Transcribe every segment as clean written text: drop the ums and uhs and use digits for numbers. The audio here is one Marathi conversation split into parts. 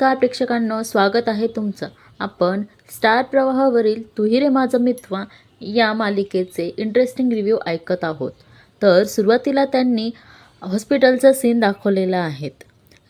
नमस्कार प्रेक्षकांनो, स्वागत आहे तुमचं. आपण स्टार प्रवाहावरील तू ही रे माझा मित्र या मालिकेचे इंटरेस्टिंग रिव्ह्यू ऐकत आहोत. तर सुरुवातीला त्यांनी हॉस्पिटलचा सीन दाखवलेला आहे.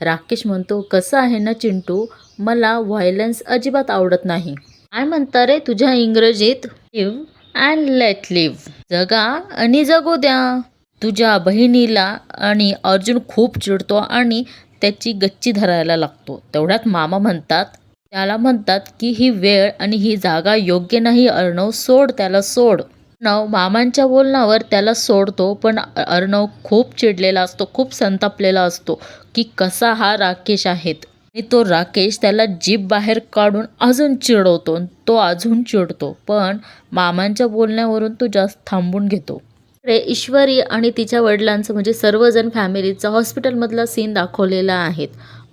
राकेश म्हणतो, कसं आहे ना चिंटू, मला व्हायलन्स अजिबात आवडत नाही. काय म्हणता रे तुझ्या इंग्रजीत? लिव्ह अँड लेट लिव्ह, जगा आणि जगू द्या. तुझ्या बहिणीला आणि अर्जुन खूप चिडतो आणि त्याची गच्ची धरायला लागतो. तेवढ्यात मामा म्हणतात, त्याला म्हणतात की ही वेळ आणि ही जागा योग्य नाही अर्णव, सोड त्याला, सोड. अर्णव मामांच्या बोलण्यावर त्याला सोडतो, पण अर्णव खूप चिडलेला असतो, खूप संतापलेला असतो की कसा हा राकेश आहे. आणि तो राकेश त्याला जीभ बाहेर काढून अजून चिडवतो, तो अजून चिडतो, पण मामांच्या बोलण्यावरून तो जास्त थांबून घेतो. ईश्वरी आणि तिच्या वडिलांचं म्हणजे सर्वजण फॅमिलीचा हॉस्पिटलमधला सीन दाखवलेला आहे.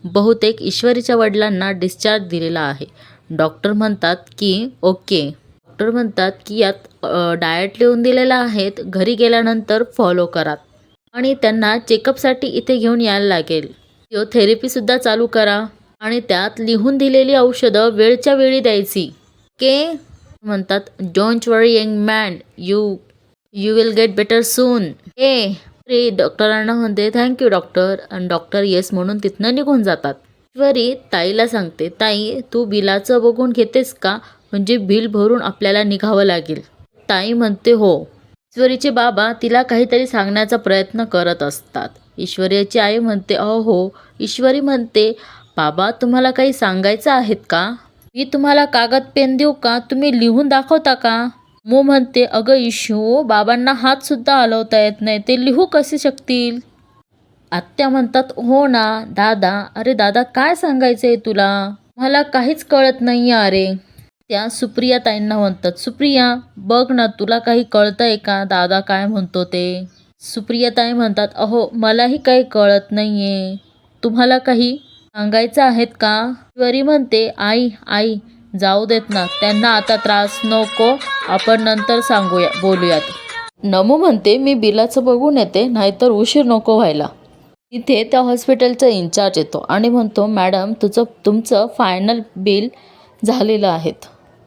बहुतेक ईश्वरीच्या वडिलांना डिस्चार्ज दिलेला आहे. डॉक्टर म्हणतात की ओके, डॉक्टर म्हणतात की यात डाएट लिहून दिलेला आहे, घरी गेल्यानंतर फॉलो करा आणि त्यांना चेकअपसाठी इथे घेऊन यायला लागेल. फिजिओथेरपीसुद्धा चालू करा आणि त्यात लिहून दिलेली औषधं वेळच्या वेळी द्यायची. ओके म्हणतात, don't worry young man, you will get better soon. डॉक्टरांना म्हणते थँक्यू डॉक्टर, आणि डॉक्टर येस म्हणून तिथनं निघून जातात. ईश्वरी ताईला सांगते, ताई तू बिलाचं बघून घेतेस का, म्हणजे बिल भरून आपल्याला निघावं लागेल. ताई म्हणते हो. ईश्वरीचे बाबा तिला काहीतरी सांगण्याचा प्रयत्न करत असतात. ईश्वरीची आई म्हणते हो. ईश्वरी म्हणते, बाबा तुम्हाला काही सांगायचं आहेत का? मी तुम्हाला कागद पेन देऊ का, तुम्ही लिहून दाखवता का? मो म्हणते, अगं इशू, बाबांना हात सुद्धा हलवता येत नाही, ते लिहू कसे शकतील? आत्या म्हणतात, हो ना दादा, अरे दादा काय सांगायचंय तुला, मला काहीच कळत नाही अरे. त्या सुप्रिया ताईंना म्हणतात, सुप्रिया बघ ना, तुला काही कळतंय का दादा काय म्हणतो ते? सुप्रिया ताई म्हणतात, अहो मलाही काही कळत नाहीये, तुम्हाला काही सांगायचं आहेत का? ईश्वरी म्हणते, आई जाऊ देत ना, त्यांना आता त्रास नको, आपण नंतर बोलूयात. नमू म्हणते, मी बिलाचं बघून येते, नाहीतर उशीर नको व्हायला. इथे त्या हॉस्पिटलचा इन्चार्ज येतो आणि म्हणतो, मॅडम तुमचं फायनल बिल झालेलं आहे.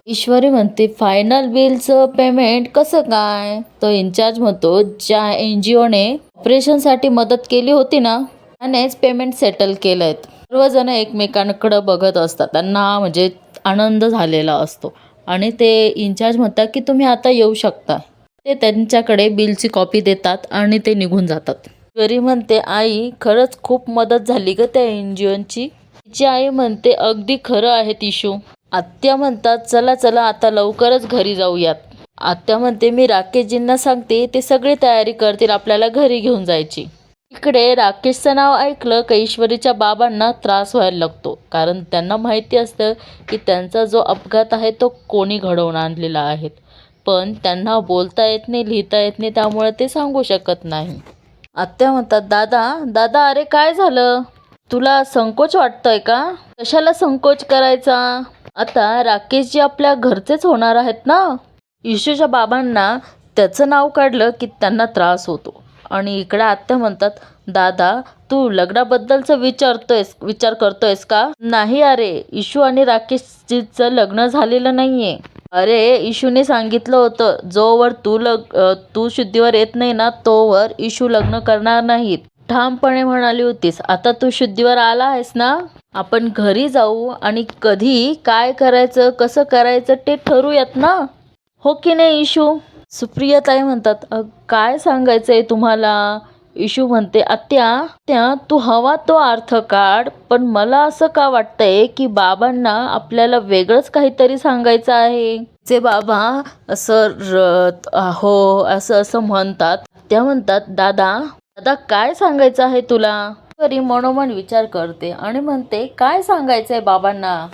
ईश्वरी म्हणते, फायनल बिलचं पेमेंट कसं काय? तो इन्चार्ज म्हणतो, ज्या NGOने ऑपरेशनसाठी मदत केली होती ना, त्यानेच पेमेंट सेटल केलं आहे. सर्वजण एकमेकांकडे बघत असतात, त्यांना म्हणजे आनंद झालेला असतो आणि ते इन्चार्ज म्हणतात की तुम्ही आता येऊ शकता. ते त्यांच्याकडे बिलची कॉपी देतात आणि ते निघून जातात. ईश्वरी म्हणते, आई खरंच खूप मदत झाली ग त्या NGOची. तिची आई म्हणते, अगदी खरं आहे तिशू. आत्या म्हणतात, चला आता लवकरच घरी जाऊयात. आत्या म्हणते, मी राकेशजींना सांगते, ते सगळी तयारी करतील आपल्याला घरी घेऊन जायची. इकडे राकेशचं नाव ऐकलं का ईश्वरीच्या बाबांना त्रास व्हायला लागतो, कारण त्यांना माहिती असतं की त्यांचा जो अपघात आहे तो कोणी घडवून आणलेला आहे, पण त्यांना बोलता येत नाही, लिहिता येत नाही, त्यामुळे ते सांगू शकत नाही. आत्या म्हणतात, दादा अरे काय झालं, तुला संकोच वाटतोय का? कशाला संकोच करायचा, आता राकेशजी आपल्या घरचेच होणार आहेत ना. इशूच्या बाबांना त्याचं नाव काढलं की त्यांना त्रास होतो. आणि इकडे आत्या म्हणतात, दादा तू लग्नाबद्दलचं विचार करतोयस का? नाही अरे, इशू आणि राकेशजीचं लग्न झालेलं नाहीये. अरे इशूने सांगितलं होतं, जोवर तू शुद्धीवर येत नाही ना, तोवर इशू लग्न करणार नाहीत, ठामपणे म्हणाली होतीस. आता तू शुद्धीवर आला आहेस ना, आपण घरी जाऊ आणि कधी काय करायचं कसं करायचं ते ठरवूयात ना, हो की नाही इशू? सुप्रिया ताई म्हणतात, काय सांगायचंय तुम्हाला? इशू म्हणते, आत्या तू हवा तो अर्थ काढ, पण मला असं का वाटतंय की बाबांना आपल्याला वेगळंच काहीतरी सांगायचं आहे. जे बाबा असं म्हणतात. त्या म्हणतात, दादा काय सांगायचं आहे तुला? तरी मनोमन विचार करते आणि म्हणते, काय सांगायचंय बाबांना?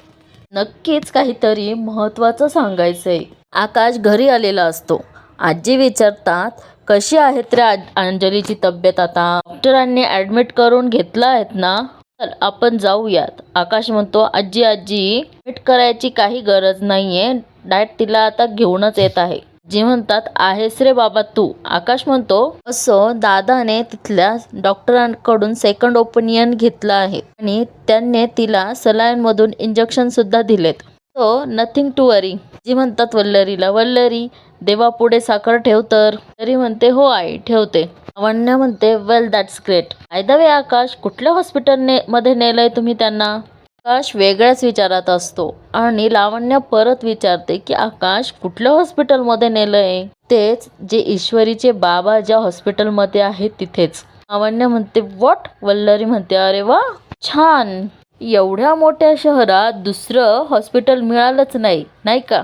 नक्कीच काहीतरी महत्त्वाचं सांगायचंय. आकाश घरी आलेला असतो. आजी विचारतात, कशी आहेत रे अंजलीची तब्येत आता? डॉक्टरांनी ॲडमिट करून घेतलं आहेत ना, चल आपण जाऊयात. आकाश म्हणतो, आजी ॲडमिट करायची काही गरज नाहीये, डायरेक्ट तिला आता घेऊनच येत आहे. जे म्हणतात आहेस रे बाबा तू. आकाश म्हणतो असं दादाने तिथल्या डॉक्टरांकडून सेकंड ओपिनियन घेतलं आहे आणि त्यांनी तिला सलाईनमधून इंजेक्शन सुद्धा दिलेत. सो नथिंग टू वरी. जी म्हणतात वल्लरीला, वल्लरी देवापुढे साखर ठेव तर. तरी म्हणते हो आई ठेवते. लावण्य म्हणते well that's great. By the way Aakash, कुठल्या हॉस्पिटल मध्ये नेलंय तुम्ही त्यांना? आकाश वेगळ्याच विचारात असतो आणि लावण्य परत विचारते की आकाश कुठल्या हॉस्पिटलमध्ये नेलंय? तेच जे ईश्वरीचे बाबा ज्या हॉस्पिटलमध्ये आहेत तिथेच. लावण्य म्हणते व्हॉट? वल्लरी म्हणते अरे वा छान, एवढ्या मोठ्या शहरात दुसरं हॉस्पिटल मिळालंच नाही, नाही का?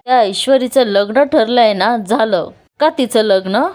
त्या ईश्वरीचं लग्न ठरलंय ना, झालं का तिचं लग्न?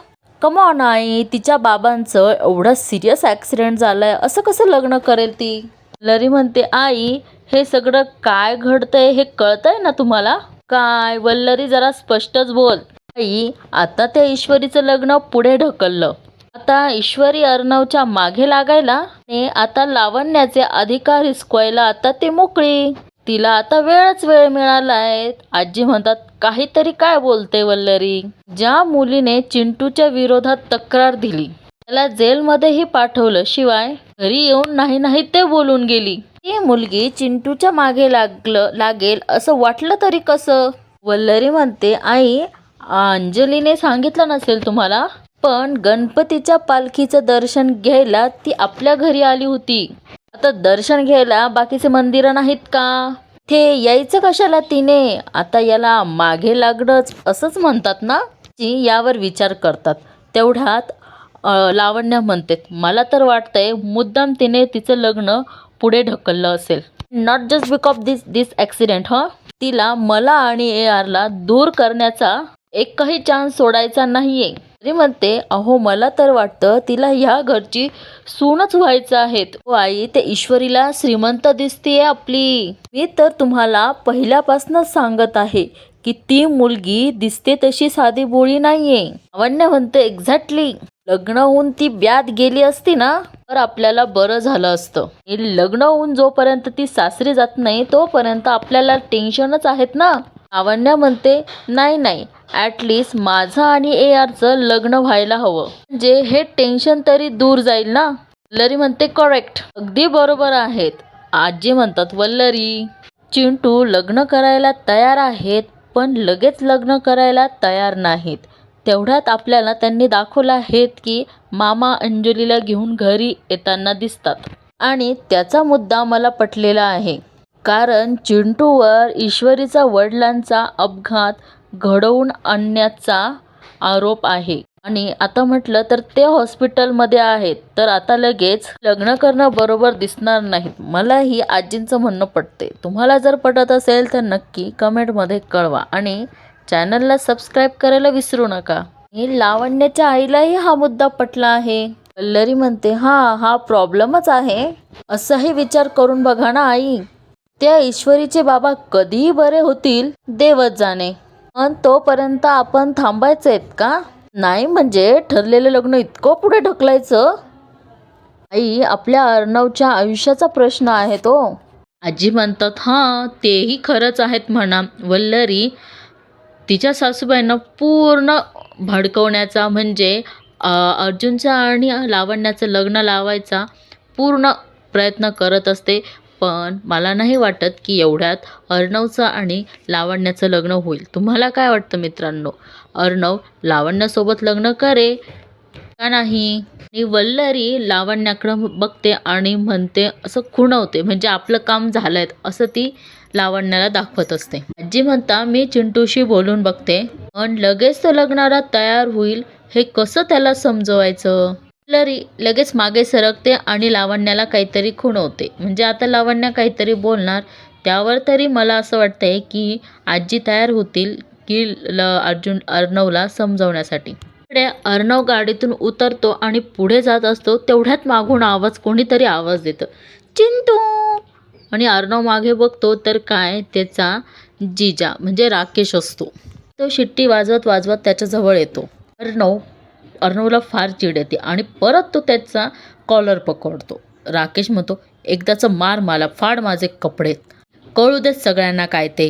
कमॉन आई, तिच्या बाबांचं एवढं सिरियस ॲक्सिडेंट झालाय, असं कसं लग्न करेल ती? लरी म्हणते आई हे सगळं काय घडतंय हे कळतंय ना तुम्हाला? काय वल्लरी जरा स्पष्टच बोल. आई आता त्या ईश्वरीचं लग्न पुढे ढकललं. आता ईश्वरी अर्णवच्या मागे लागायला आणि आता लावण्याचे अधिकार हिसकायला आता ती मोकळी. तिला आता वेळच वेळ मिळालाय. आजी म्हणतात काहीतरी काय बोलते वल्लरी? ज्या मुलीने चिंटूच्या विरोधात तक्रार दिली त्याला जेलमध्येही पाठवलं, शिवाय घरी येऊन नाही नाही ते बोलून गेली, ती मुलगी चिंटूच्या मागे लागेल असं वाटलं तरी कसं? वल्लरी म्हणते आई अंजलीने सांगितलं नसेल तुम्हाला, पण गणपतीच्या पालखीचं दर्शन घ्यायला ती आपल्या घरी आली होती. आता दर्शन घ्यायला बाकीचे मंदिरं नाहीत का? ते यायचं कशाला तिने? आता याला मागे लागणंच असंच म्हणतात ना. जी यावर विचार करतात. तेवढ्यात लावण्य म्हणते मला तर वाटतंय मुद्दाम तिने तिचं लग्न पुढे ढकललं असेल. Not just because this accident. तिला मला आणि ARला दूर करण्याचा एकही चान्स सोडायचा नाहीये. तरी म्हणते अहो मला तर वाटतं तिला ह्या घरची सूनच व्हायचं आहे. हो आई, ते ईश्वरीला श्रीमंत दिसतीये आपली. मी तर तुम्हाला पहिल्यापासूनच सांगत आहे की ती मुलगी दिसते तशी साधी बोळी नाहीये. लावण्य म्हणते एक्झॅक्टली. लग्न होऊन ती ब्यात गेली असती ना तर आपल्याला बरं झालं असतं. लग्न होऊन जोपर्यंत ती सासरी जात नाही तोपर्यंत आपल्याला टेन्शनच आहेत ना. लावण्य म्हणते नाही नाही, ॲटलिस्ट माझं आणि ARचं लग्न व्हायला हवं, म्हणजे हे टेन्शन तरी दूर जाईल ना. वल्लरी म्हणते करेक्ट, अगदी बरोबर आहेत. आजी म्हणतात वल्लरी चिंटू लग्न करायला तयार आहेत पण लगेच लग्न करायला तयार नाहीत. तेवढ्यात आपल्याला त्यांनी दाखवलं आहेत की मामा अंजलीला घेऊन घरी येताना दिसतात आणि त्याचा मुद्दा मला पटलेला आहे. कारण चिंटूवर ईश्वरीचा वडिलांचा अपघात घडवून आणण्याचा आरोप आहे आणि आता म्हटलं तर ते हॉस्पिटलमध्ये आहेत, तर आता लगेच लग्न करणं बरोबर दिसणार नाहीत. मला ही आजींचं म्हणणं पटते. तुम्हाला जर पटत असेल तर नक्की कमेंटमध्ये कळवा आणि चॅनलला सबस्क्राईब करायला विसरू नका. लावण्याच्या आईलाही हा मुद्दा पटला आहे. वल्लरी म्हणते हा प्रॉब्लेमच आहे. असाही विचार करून बघा ना आई, त्या ईश्वरीचे बाबा कधीही बरे होतील देवच जाणे, पण तोपर्यंत आपण थांबायचेत का? नाही म्हणजे ठरलेलं लग्न इतकं पुढे ढकलायचं? आई आपल्या अर्णवच्या आयुष्याचा प्रश्न आहे तो. आजी म्हणतात तेही खरंच आहेत म्हणा. वल्लरी तिच्या सासूबाईंना पूर्ण भडकवण्याचा म्हणजे अर्जुनचा आणि लावण्याचं लग्न लावायचा पूर्ण प्रयत्न करत असते. पण मला नाही वाटत की एवढ्यात अर्णवचं आणि लावण्याचं लग्न होईल. तुम्हाला काय वाटतं मित्रांनो? अर्णव लावण्यासोबत लग्न करे का नाही? आणि वल्लरी लावण्याकडं बघते आणि म्हणते असं खुणवते, म्हणजे आपलं काम झालंय असं ती लावण्याला दाखवत असते. आजी म्हणता मी चिंटूशी बोलून बघते, पण लगेच तो लग्नाला तयार होईल हे कसं त्याला समजवायचं? वल्लरी लगेच मागे सरकते आणि लावण्याला काहीतरी खुणवते, म्हणजे आता लावण्य काहीतरी बोलणार. त्यावर तरी मला असं वाटतंय की आजी तयार होतील की अर्णवला समजवण्यासाठी. इकडे अर्णव गाडीतून उतरतो आणि पुढे जात असतो. तेवढ्यात मागून कोणीतरी आवाज देतं चिंटू, आणि अर्णव मागे बघतो तर काय त्याचा जिजा म्हणजे राकेश असतो. तो शिट्टी वाजवत वाजवत त्याच्याजवळ येतो. अर्णवला फार चिड येते आणि परत तो त्याचा कॉलर पकडतो. राकेश म्हणतो एकदाचं मार मला, फाड माझे कपडे, कळू देत सगळ्यांना काय ते.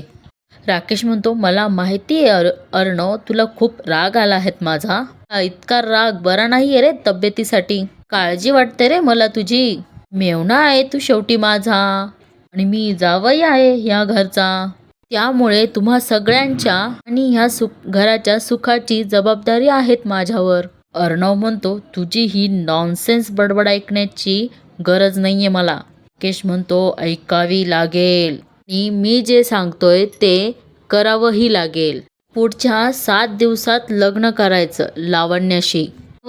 राकेश म्हणतो, मला माहिती आहे अर्णव, तुला खूप राग आला आहे माझा. इतका राग बरा नाही रे तब्येतीसाठी. काळजी वाटते रे मला तुझी. मेवणा आहे तू शेवटी माझा आणि मी जावई आहे ह्या घरचा. त्यामुळे तुम्हा सगळ्यांच्या आणि ह्या घराच्या सुखाची जबाबदारी आहेत माझ्यावर. अर्णव म्हणतो, तुझी ही नॉनसेन्स बडबड ऐकण्याची गरज नाहीये मला. राकेश म्हणतो, ऐकावी लागेल आणि मी जे सांगतोय ते करावंही लागेल. पुढच्या 7 दिवसात लग्न करायचं लावण्याशी.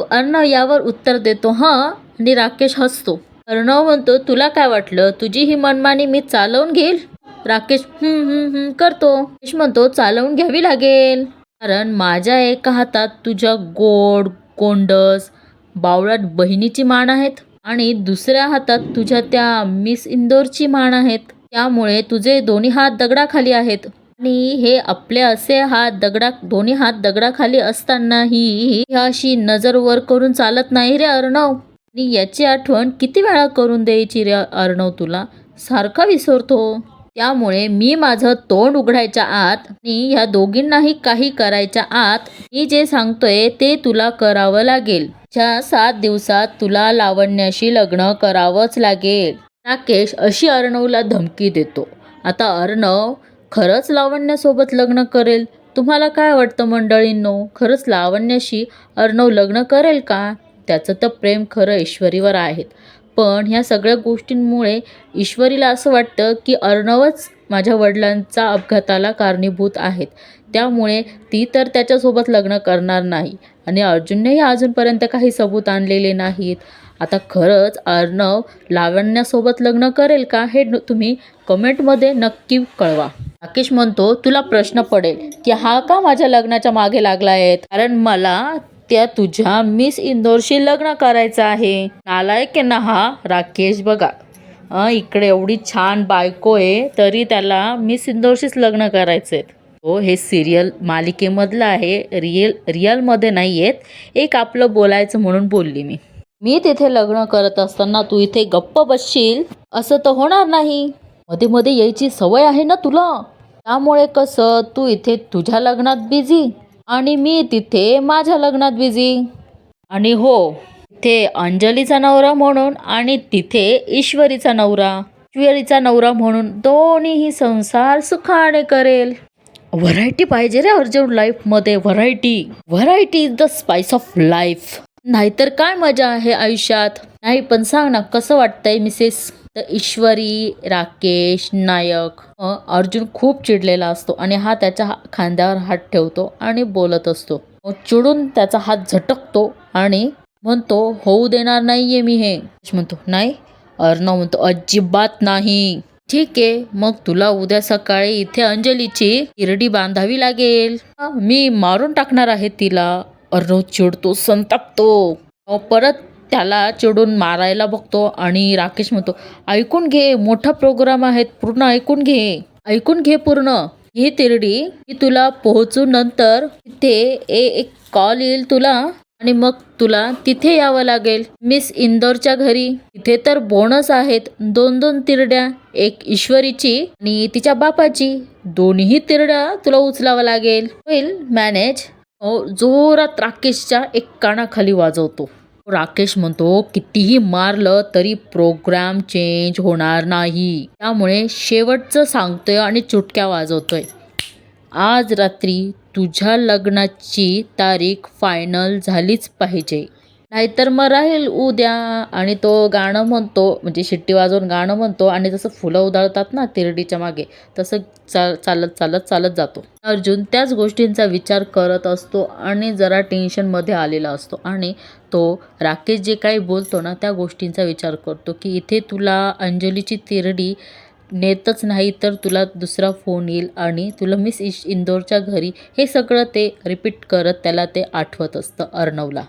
अर्णव यावर उत्तर देतो, हां, आणि राकेश हसतो. अर्णव म्हणतो, तुला काय वाटलं तुझी ही मनमानी मी चालवून घेईल? राकेश करतो. राकेश म्हणतो, चालवून घ्यावी लागेल, कारण माझ्या एका हातात तुझ्या गोड गोंडस बावळट बहिणीची मान आहेत आणि दुसऱ्या हातात तुझ्या त्या मिस इंदोरची मान आहेत. त्यामुळे तुझे दोन्ही हात दगडाखाली आहेत आणि हे आपले असे दोन्ही हात दगडाखाली असतानाही अशी नजर वर करून चालत नाही रे अर्णव. आणि याची आठवण किती वेळा करून द्यायची रे अर्णव तुला, सारखा विसरतो. त्यामुळे मी माझं तोंड उघडायच्या आत आणि ह्या दोघींनाही काही करायच्या आत मी जे सांगतोय ते तुला करावं लागेल. 7 दिवसात तुला लावण्याशी लग्न करावंच लागेल. राकेश अशी अर्णवला धमकी देतो. आता अर्णव खरंच लावण्यासोबत लग्न करेल. तुम्हाला काय वाटतं मंडळींनो, खरंच लावण्याशी अर्णव लग्न करेल का? त्याचं तर प्रेम खरं ईश्वरीवर आहेत, पण ह्या सगळ्या गोष्टींमुळे ईश्वरीला असं वाटतं की अर्णवच माझ्या वडिलांचा अपघाताला कारणीभूत आहेत. त्यामुळे ती तर त्याच्यासोबत लग्न करणार नाही आणि अर्जुननेही अजूनपर्यंत काही सबूत आणलेले नाहीत. आता खरंच अर्णव लावण्यासोबत लग्न करेल का हे तुम्ही कमेंटमध्ये नक्की कळवा. राकेश म्हणतो, तुला प्रश्न पडेल की हा का माझ्या लग्नाच्या मागे लागला आहे? कारण मला त्या तुझ्या मिस इंदोरशी लग्न करायचं आहे. नालायक आहे ना हा राकेश. बघा, इकडे एवढी छान बायको आहे तरी त्याला मिस इंदोरशीच लग्न करायचं आहे. हो, हे सिरियल मालिकेमधलं आहे, रिअलमध्ये नाही आहेत. एक आपलं बोलायचं म्हणून बोलली मी तिथे लग्न करत असताना तू इथे गप्प बसशील असं तर होणार नाही. मध्ये मध्ये यायची सवय आहे ना तुला. त्यामुळे कसं, तू इथे तुझ्या लग्नात बिझी आणि मी तिथे माझ्या लग्नात बिझी. आणि हो, इथे अंजलीचा नवरा म्हणून आणि तिथे ईश्वरीचा नवरा म्हणून दोन्हीही संसार सुखाने करेल. व्हरायटी पाहिजे रे अर्जुन लाईफमध्ये. Variety is the spice of life. नाहीतर काय मजा आहे आयुष्यात. नाही पण सांग ना, कसं वाटतंय मिसेस? तर ईश्वरी, राकेश, नायक. अर्जुन खूप चिडलेला असतो आणि हा त्याच्या खांद्यावर हात ठेवतो आणि बोलत असतो. चिडून त्याचा हात झटकतो आणि म्हणतो, होऊ देणार नाहीये मी हे. म्हणतो, नाही. अर्णव म्हणतो, अजिबात नाही. ठीक आहे, मग तुला उद्या सकाळी इथे अंजलीची हिरडी बांधावी लागेल. मी मारून टाकणार आहे तिला. अर्णव चिडतो, संतापतो. परत त्याला चिडून मारायला बघतो आणि राकेश म्हणतो, ऐकून घे, मोठा प्रोग्राम आहे, पूर्ण ऐकून घे पूर्ण. ही तिरडी ही तुला पोहोचून नंतर तिथे एक कॉल येईल तुला आणि मग तुला तिथे यावं लागेल मिस इंदोरच्या घरी. तिथे तर बोनस आहेत, 2 तिरड्या, एक ईश्वरीची आणि तिच्या बापाची. दोन्ही तिरड्या तुला उचलावं लागेल. होईल मॅनेज. जोरात राकेशच्या एक कानाखाली वाजवतो. राकेश म्हणतो, कितीही मारलं तरी प्रोग्राम चेंज होणार नाही. त्यामुळे शेवटचं सांगतोय आणि चुटक्या वाजवतोय. आज रात्री तुझ्या लग्नाची तारीख फायनल झालीच पाहिजे, नाहीतर मग राहील उद्या. आणि तो गाणं म्हणतो, म्हणजे शिट्टी वाजवून गाणं म्हणतो आणि जसं फुलं उधळतात ना तिरडीच्या मागे, तसं चालत जातो. अर्जुन त्याच गोष्टींचा विचार करत असतो आणि जरा टेन्शनमध्ये आलेला असतो आणि तो राकेश जे काही बोलतो ना त्या गोष्टींचा विचार करतो की इथे तुला अंजलीची तिरडी नेतच नाही तर तुला दुसरा फोन येईल आणि तुला मिस इंदोरच्या घरी. हे सगळं ते रिपीट करत त्याला ते आठवत असतं अर्णवला.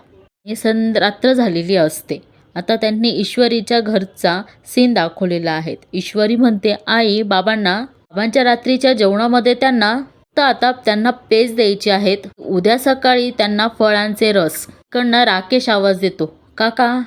हे रात्र झालेली असते. आता त्यांनी ईश्वरीच्या घरचा सीन दाखवलेला आहे. ईश्वरी म्हणते, आई बाबांच्या रात्रीच्या जेवणामध्ये त्यांना पेज द्यायची आहेत. उद्या सकाळी त्यांना फळांचे रस. कडनं राकेश आवाज देतो, काका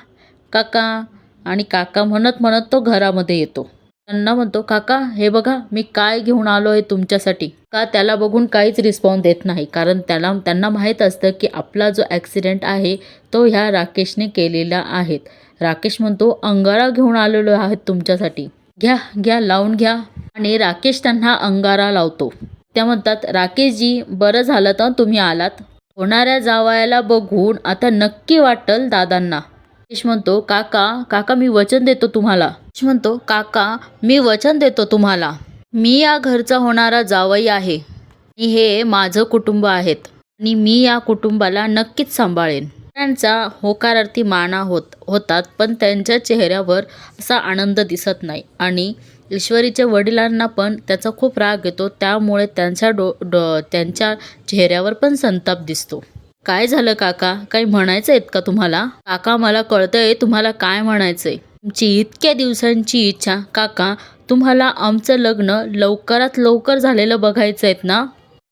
काका. आणि काका म्हणत म्हणत तो घरामध्ये येतो. त्यांना म्हणतो, काका हे बघा मी काय घेऊन आलो आहे तुमच्यासाठी. का त्याला बघून काहीच रिस्पॉन्स देत नाही, कारण त्यांना माहीत असतं की आपला जो ॲक्सिडेंट आहे तो ह्या राकेशने केलेला आहे. राकेश म्हणतो, अंगारा घेऊन आलेलो आहेत तुमच्यासाठी, घ्या घ्या लावून घ्या. आणि राकेश त्यांना अंगारा लावतो. त्या म्हणतात, राकेशजी बरं झालं तर तुम्ही आलात. होणाऱ्या जावयाला बघून आता नक्की वाटेल दादांना. राकेश म्हणतो, काका काका मी वचन देतो तुम्हाला. राकेश म्हणतो, काका मी वचन देतो तुम्हाला, मी या घरचा होणारा जावई आहे आणि हे माझं कुटुंब आहेत आणि मी या कुटुंबाला नक्कीच सांभाळेन. त्यांचा होकारार्थी माना होतात, पण त्यांच्या चेहऱ्यावर असा आनंद दिसत नाही आणि ईश्वरीच्या वडिलांना पण त्याचा खूप राग येतो. त्यामुळे त्यांच्या चेहऱ्यावर पण संताप दिसतो. काय झालं काका, काही म्हणायचं आहेत का तुम्हाला? काका मला कळतंय तुम्हाला काय म्हणायचंय. तुमची इतक्या दिवसांची इच्छा काका, तुम्हाला आमचं लग्न लवकरात लवकर झालेलं बघायचं आहेत ना?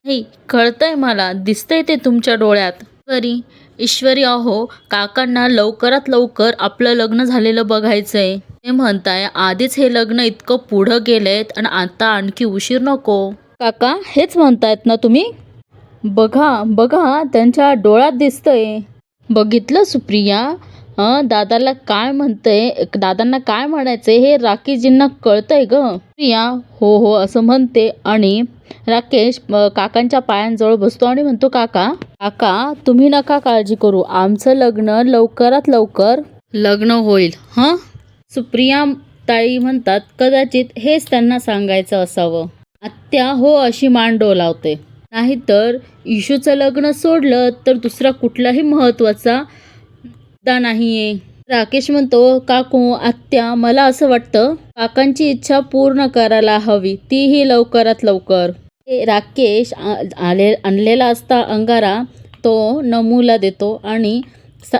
नाही कळतंय मला, दिसतंय ते तुमच्या डोळ्यात. ईश्वरी अहो, काकांना लवकरात लवकर आपलं लग्न झालेलं बघायचंय. ते म्हणताय आधीच हे लग्न इतकं पुढं गेलेत आणि आता आणखी उशीर नको. काका हेच म्हणतायत ना तुम्ही? बघा बघा त्यांच्या डोळ्यात दिसतंय. बघितलं सुप्रिया, दादाला काय म्हणतंय, दादांना काय म्हणायचंय हे राकेशजींना कळतंय ग. प्रिया हो हो असं म्हणते आणि राकेश काकांच्या पायांजवळ बसतो आणि म्हणतो, काका काका तुम्ही नका काळजी करू, आमचं लग्न लवकरात लवकर लग्न होईल. सुप्रिया ताई म्हणतात, कदाचित हेच त्यांना सांगायचं असावं. आत्या हो अशी मान डोलावते. नाहीतर इशूचं लग्न सोडलं तर दुसरा कुठलाही महत्त्वाचा मुद्दा नाहीये. राकेश म्हणतो, काकू आत्या मला असं वाटतं काकांची इच्छा पूर्ण करायला हवी, तीही लवकरात लवकर. राकेश आणलेला असता अंगारा तो नमूला देतो आणि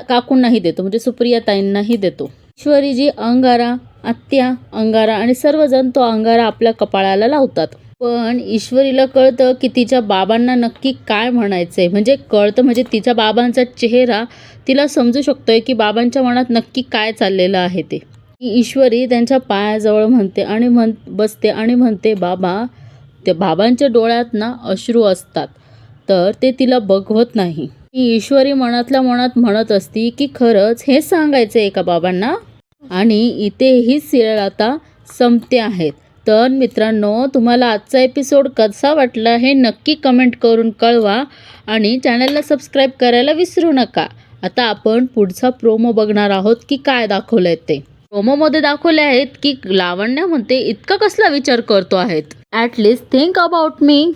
काकूंनाही देतो, म्हणजे सुप्रिया ताईंनाही देतो. ईश्वरीजी अंगारा, आत्या अंगारा आणि सर्वजण तो अंगारा आपल्या कपाळाला लावतात. पण ईश्वरीला कळतं की तिच्या बाबांना नक्की काय म्हणायचंय, म्हणजे कळतं म्हणजे तिच्या बाबांचा चेहरा तिला समजू शकतोय की बाबांच्या मनात नक्की काय चाललेलं आहे ते. ईश्वरी त्यांच्या पायाजवळ म्हणते आणि बसते आणि म्हणते, बाबा. त्या बाबांच्या डोळ्यात ना अश्रू असतात तर ते तिला बघवत नाही. ईश्वरी मनातल्या मनात म्हणत असती की खरंच हेच सांगायचं एका बाबांना. आणि इथे ही सिरियल आता संपते आहेत. तर मित्रांनो, तुम्हाला आजचा एपिसोड कसा वाटला हे नक्की कमेंट करून कळवा आणि चॅनलला सबस्क्राईब करायला विसरू नका. आता आपण पुढचा प्रोमो बघणार आहोत की काय दाखवलंय ते. प्रोमोमध्ये दाखवले आहेत की लावण्या म्हणते, इतका कसला विचार करतो आहेत, at least think about me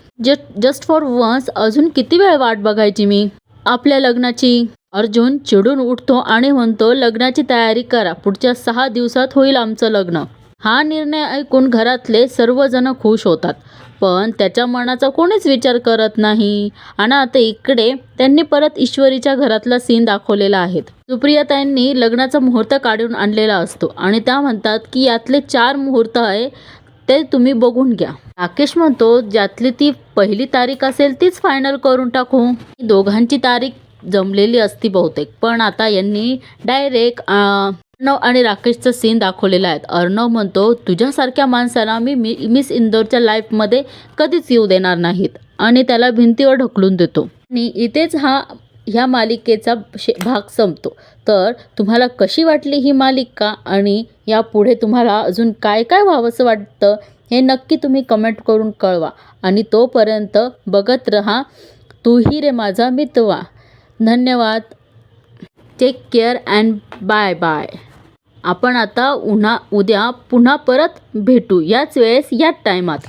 just for once. अजून किती वेळ वाट बघायची मी आपल्या लग्नाची. अर्जुन चिडून उठतो आणि म्हणतो, लग्नाची तयारी करा, पुढच्या 6 दिवसात होईल आमचं लग्न. हा निर्णय ऐकून घरातले सर्वजण खुश होतात, पण त्याच्या मनाचा कोणीच विचार करत नाही. आणि आता इकडे त्यांनी परत ईश्वरीच्या घरातला सीन दाखवलेला आहे. सुप्रियाताईंनी लग्नाचा मुहूर्त काढून आणलेला असतो आणि त्या म्हणतात की यातले 4 मुहूर्त आहे ते तुम्ही बघून घ्या. राकेश म्हणतो, ज्यातली ती पहिली तारीख असेल तीच फायनल करून टाकू. दोघांची तारीख जमलेली असती बहुतेक, पण आता यांनी डायरेक्ट अर्णव आणि राकेशचं सीन दाखवलेला आहे. अर्णव म्हणतो, तुझ्यासारख्या माणसाला मी मिस इंदोरच्या लाईफमध्ये कधीच येऊ देणार नाहीत आणि त्याला भिंतीवर ढकलून देतो. आणि इथेच ह्या मालिकेचा भाग संपतो. तर तुम्हाला कशी वाटली ही मालिका आणि यापुढे तुम्हाला अजून काय काय व्हावंसं वाटतं हे नक्की तुम्ही कमेंट करून कळवा. आणि तोपर्यंत बघत रहा तू ही रे माझा मितवा. धन्यवाद. Take care and bye bye. आपण आता उद्या पुन्हा परत भेटू, याच वेळेस याच टायमात.